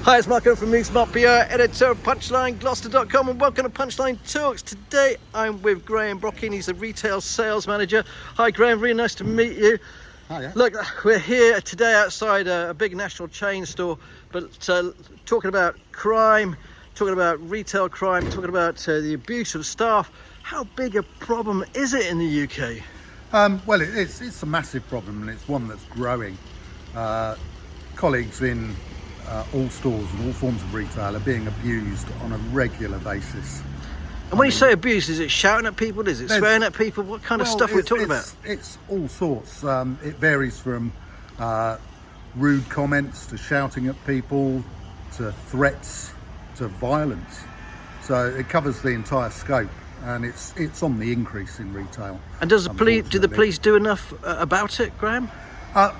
Hi, it's Marco from Smart PR, editor of Punchline, Gloucester.com, and welcome to Punchline Talks. Today I'm with Graham Bocking. He's a retail sales manager. Hi Graham, really nice to meet you. Hiya. Look, we're here today outside a big national chain store, but talking about crime, talking about retail crime, talking about the abuse of staff. How big a problem is it in the UK? Well, it's a massive problem, and it's one that's growing. Colleagues in all stores and all forms of retail are being abused on a regular basis. And when you say abuse, is it shouting at people? Is it swearing at people? What kind of stuff are we talking about? It's all sorts. It varies from rude comments to shouting at people to threats to violence. So it covers the entire scope, and it's on the increase in retail. And do the police do enough about it, Graham?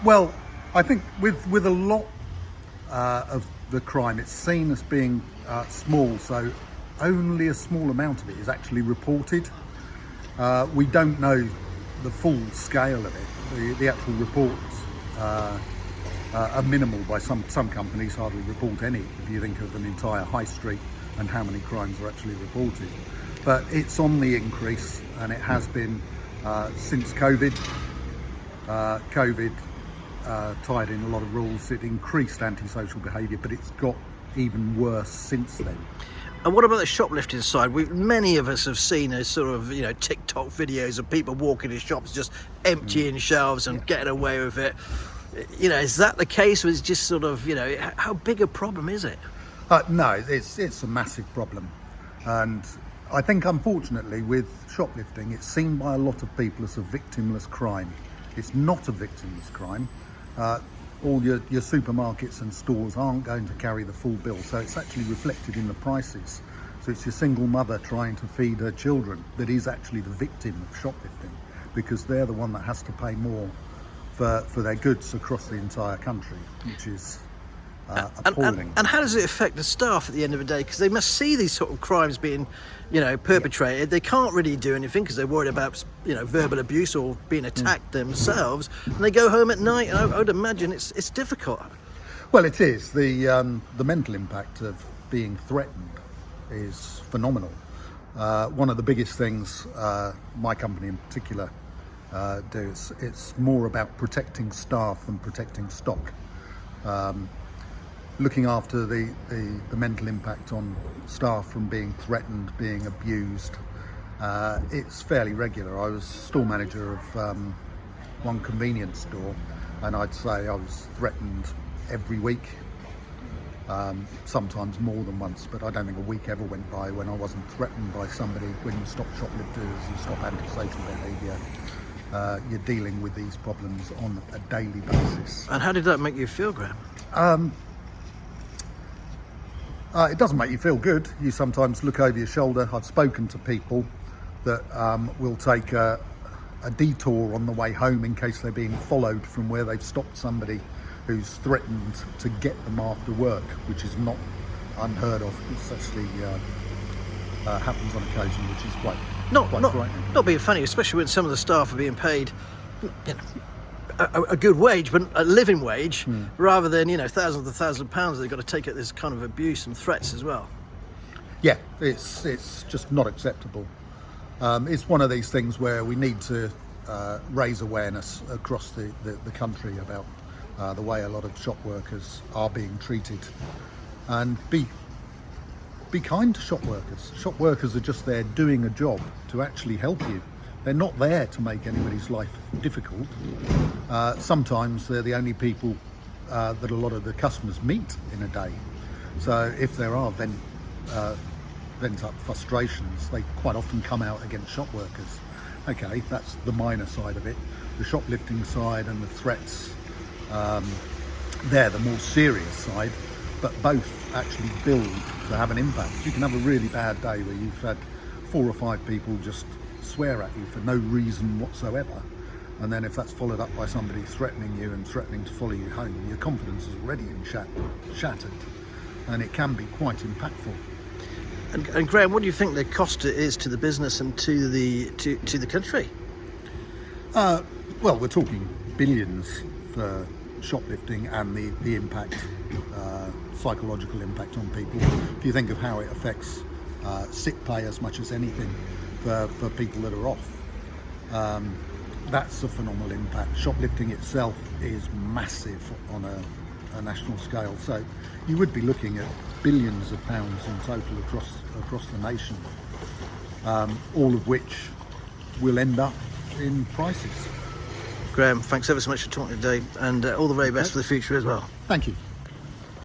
Well, I think with a lot of the crime, it's seen as being small, so only a small amount of it is actually reported. We don't know the full scale of it. The actual reports are minimal. By some companies hardly report any, if you think of an entire high street and how many crimes are actually reported. But it's on the increase, and it has been since COVID. COVID tied in a lot of rules. It increased antisocial behaviour, but it's got even worse since then. And what about the shoplifting side? Many of us have seen a sort of, TikTok videos of people walking in shops just emptying shelves and getting away with it. Is that the case? Or is it just sort of, how big a problem is it? No, it's a massive problem, and I think unfortunately with shoplifting, it's seen by a lot of people as a victimless crime. It's not a victimless crime. All your supermarkets and stores aren't going to carry the full bill, so it's actually reflected in the prices. So it's your single mother trying to feed her children that is actually the victim of shoplifting, because they're the one that has to pay more for their goods across the entire country, which is appalling. And how does it affect the staff at the end of the day? Because they must see these sort of crimes being, perpetrated. Yeah. They can't really do anything because they're worried about, verbal abuse or being attacked themselves. And they go home at night, and I would imagine it's difficult. Well, it is. The mental impact of being threatened is phenomenal. One of the biggest things my company in particular do is it's more about protecting staff than protecting stock. Looking after the mental impact on staff from being threatened, being abused, it's fairly regular. I was store manager of one convenience store, and I'd say I was threatened every week, sometimes more than once, but I don't think a week ever went by when I wasn't threatened by somebody. When you stop shoplifters, you stop antisocial behaviour, you're dealing with these problems on a daily basis. And how did that make you feel, Graham? It doesn't make you feel good. You sometimes look over your shoulder. I've spoken to people that will take a detour on the way home in case they're being followed from where they've stopped somebody who's threatened to get them after work, which is not unheard of. It's actually happens on occasion, which is quite frightening. Not being funny, especially when some of the staff are being paid a good wage, but a living wage, rather than thousands and thousands of pounds they've got to take at this kind of abuse and threats as well. Yeah, it's just not acceptable. It's one of these things where we need to raise awareness across the country about the way a lot of shop workers are being treated, and be kind to shop workers. Shop workers are just there doing a job to actually help you. They're not there to make anybody's life difficult. Sometimes they're the only people that a lot of the customers meet in a day. So if there are vent up frustrations, they quite often come out against shop workers. Okay, that's the minor side of it. The shoplifting side and the threats, they're the more serious side, but both actually build to have an impact. You can have a really bad day where you've had 4 or 5 people just swear at you for no reason whatsoever, and then if that's followed up by somebody threatening you and threatening to follow you home, your confidence is already shattered, and it can be quite impactful. And Graham, what do you think the cost is to the business and to the country? Well, we're talking billions for shoplifting and the impact psychological impact on people. If you think of how it affects sick pay as much as anything for people that are off, that's a phenomenal impact. Shoplifting itself is massive on a national scale, so you would be looking at billions of pounds in total across the nation, all of which will end up in prices. Graham, thanks ever so much for talking today, and all the very best for the future as well. Thank you.